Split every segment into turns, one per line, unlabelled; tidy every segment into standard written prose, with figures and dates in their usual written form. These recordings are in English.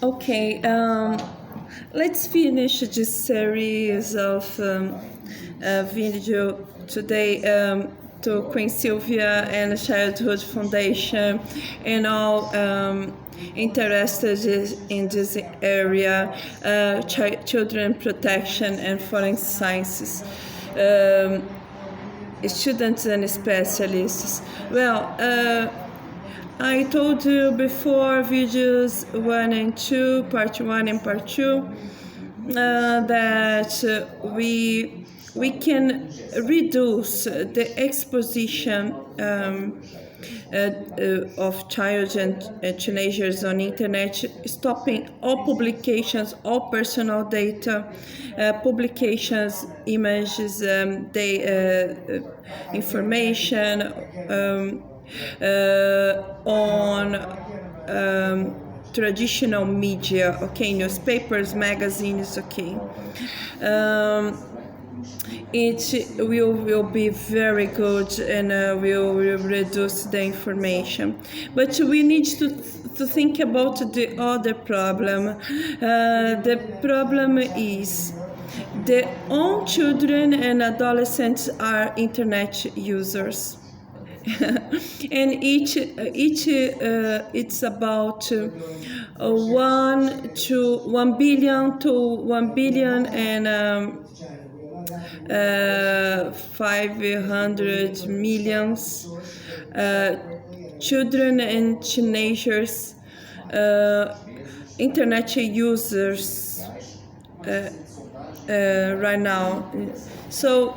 Okay, let's finish this series of video today to Queen Sylvia and Childhood Foundation and all interested in this area, children protection and forensic sciences. Students and specialists. Well, I told you before videos 1 and 2, part 1 and part 2, that we can reduce the exposition of child and teenagers on internet, stopping all publications, all personal data, publications, images, information on traditional media, okay, newspapers, magazines, okay. It will be very good and will reduce the information. But we need to think about the other problem. The problem is the all children and adolescents are internet users. And each it's about 1 billion to 1 billion and 500 millions children and teenagers, internet users right now. So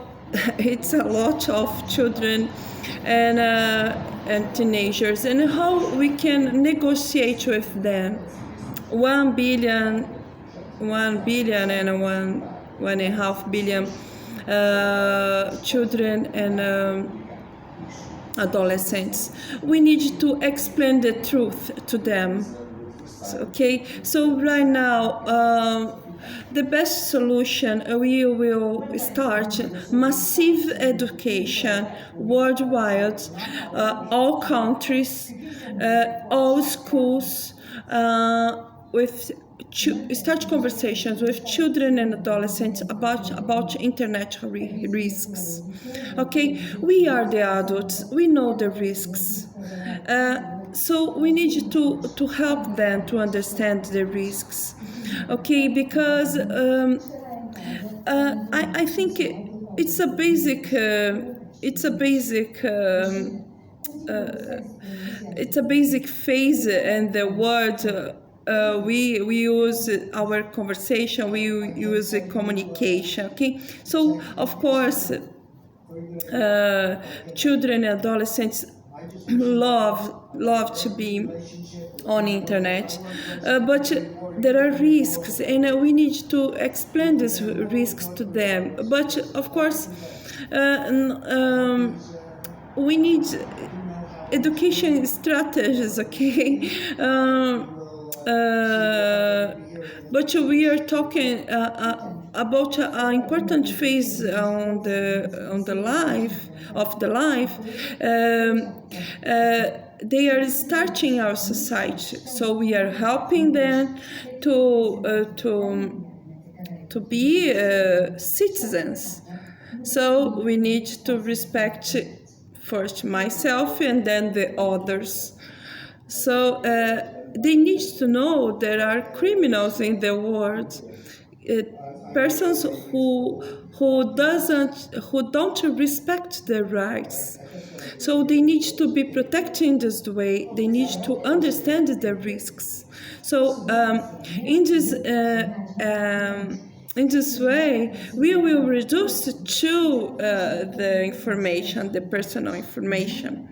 it's a lot of children and teenagers, and how we can negotiate with them. 1 billion and 1.5 billion children and adolescents. We need to explain the truth to them. Okay, so right now the best solution, we will start massive education worldwide, all countries, all schools, with start conversations with children and adolescents about internet risks. Okay, we are the adults, we know the risks. So we need to help them to understand the risks, okay? Because I think it's a basic phase in the world. We use our conversation, we use communication, okay? So of course children and adolescents love to be on internet, but there are risks, and we need to explain these risks to them. But of course we need education strategies, okay? But we are talking about an important phase on the life of the life. They are starting our society, so we are helping them to be citizens. So we need to respect first myself and then the others. So they need to know there are criminals in the world, persons who don't respect their rights. So they need to be protected in this way. They need to understand the risks. So in this way, we will reduce the information, the personal information.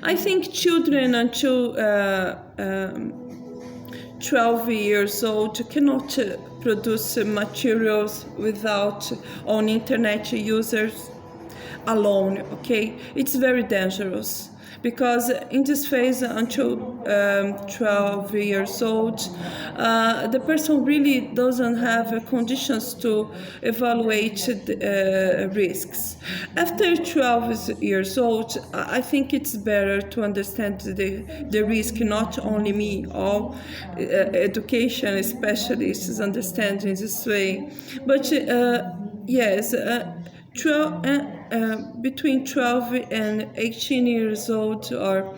I think children until 12 years old cannot produce materials without on internet users alone, okay? It's very dangerous, because in this phase until 12 years old, the person really doesn't have conditions to evaluate the risks. After 12 years old, I think it's better to understand the risk. Not only me, all education specialists understand in this way. But yes, 12, between 12 and 18 years old, or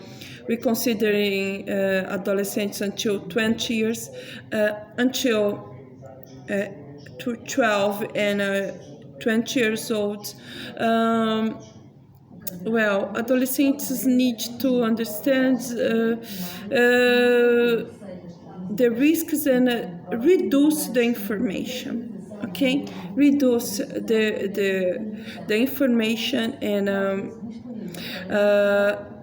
we're considering adolescents until 20 years, until to 12 and 20 years old. Well, adolescents need to understand the risks and reduce the information. Okay, reduce the information, and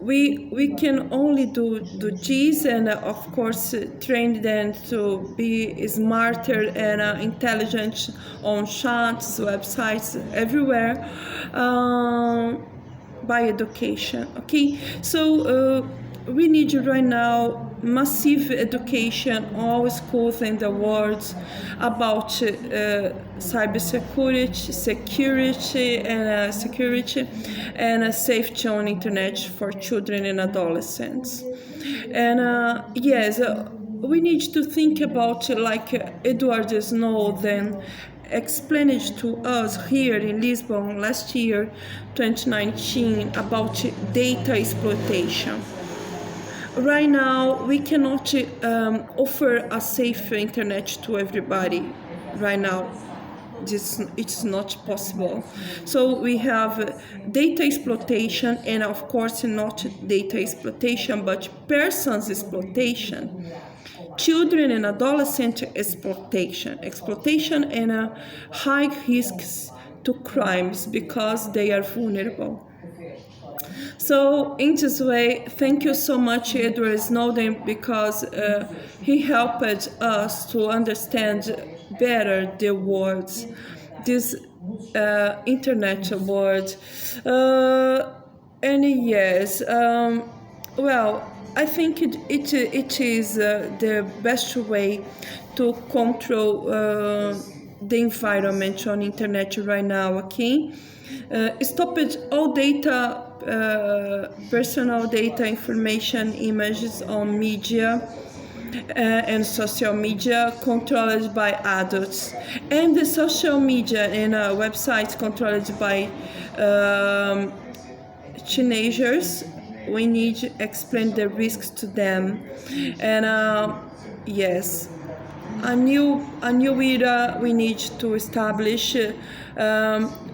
we can only do this, and of course train them to be smarter and intelligent on chats, websites, everywhere, by education. Okay, so we need right now massive education, all schools in the world, about cybersecurity, security, and safety on internet for children and adolescents. And yes, we need to think about, like Edward Snowden explained it to us here in Lisbon last year, 2019, about data exploitation. Right now, we cannot offer a safe internet to everybody. Right now, it's not possible. So we have data exploitation, and of course not data exploitation, but persons exploitation, children and adolescent exploitation, and high risks to crimes because they are vulnerable. So in this way, thank you so much, Edward Snowden, because he helped us to understand better the words, this internet world. And yes, well, I think it is the best way to control the environment on internet right now. Okay, stop it, all data, personal data, information, images on media and social media controlled by adults, and the social media and websites controlled by teenagers. We need to explain the risks to them, and yes, a new era we need to establish,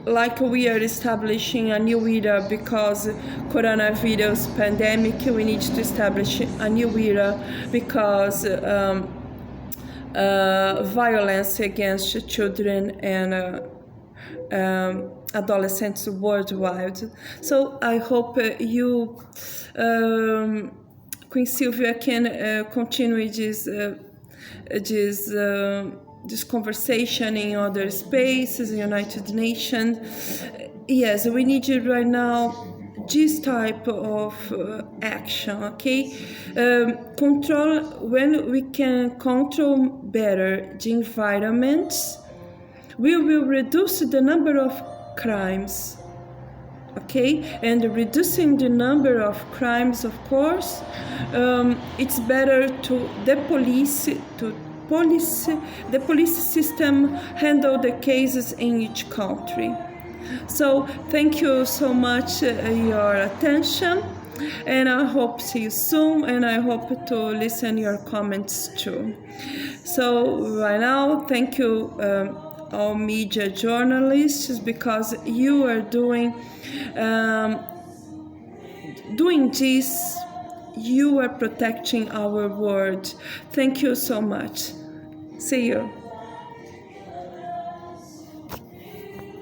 like we are establishing a new era because coronavirus pandemic. We need to establish a new era because violence against children and adolescents worldwide. So I hope you, Queen Sylvia, can continue this conversation in other spaces, United Nations. Yes, we need right now this type of action. Okay, control, when we can control better the environment, we will reduce the number of crimes. Okay, and reducing the number of crimes, of course, it's better to the police system handle the cases in each country. So thank you so much your attention, and I hope see you soon, and I hope to listen your comments too. So right now, thank you all media journalists, because you are doing this. You are protecting our world. Thank you so much. See you.